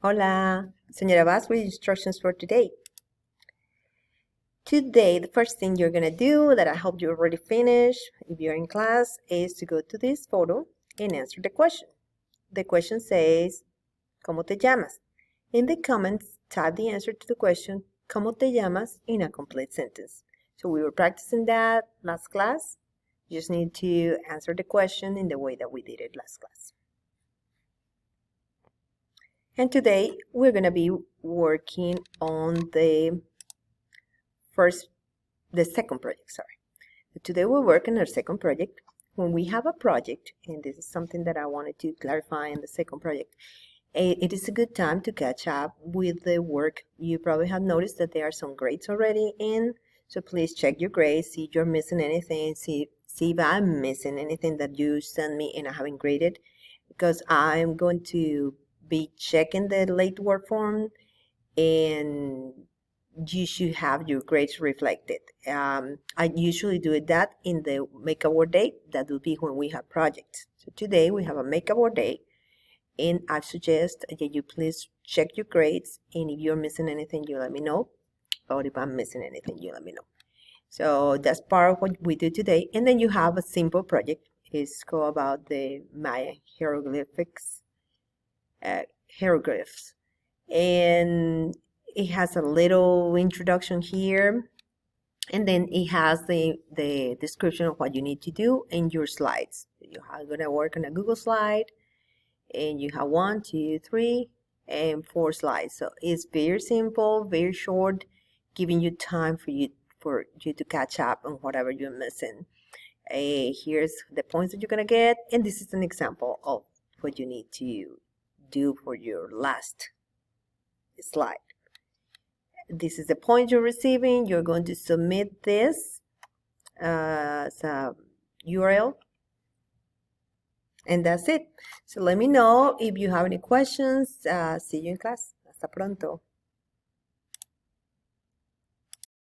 Hola, Señora Vaz with instructions for today. Today, the first thing you're going to do that I hope you already finished if you're in class is to go to this photo and answer the question. The question says, ¿Cómo te llamas? In the comments, type the answer to the question, ¿Cómo te llamas? In a complete sentence. So we were practicing that last class. You just need to answer the question in the way that we did it last class. And today, we're going to be working on the second project, sorry. Today we're working on our second project. When we have a project, and this is something that I wanted to clarify in the second project, it is a good time to catch up with the work. You probably have noticed that there are some grades already in, so please check your grades, see if you're missing anything, see if I'm missing anything that you sent me and I haven't graded, because I'm going to be checking the late work form and you should have your grades reflected. I usually do that in the Make a Word Day. That will be when we have projects. So today we have a Make a Word Day, and I suggest that you please check your grades, and if you're missing anything, you let me know, or if I'm missing anything, you let me know. So that's part of what we do today. And then you have a simple project. It's called about the Mayan hieroglyphs, and it has a little introduction here, and then it has the description of what you need to do in your slides. You are going to work on a Google slide, and you have 1, 2, 3, and 4 slides. So it's very simple, very short, giving you time for you to catch up on whatever you're missing. Here's the points that you're going to get, and this is an example of what you need to do for your last slide. This is the point you're receiving. You're going to submit this as a URL, and that's it. So let me know if you have any questions. See you in class. Hasta pronto.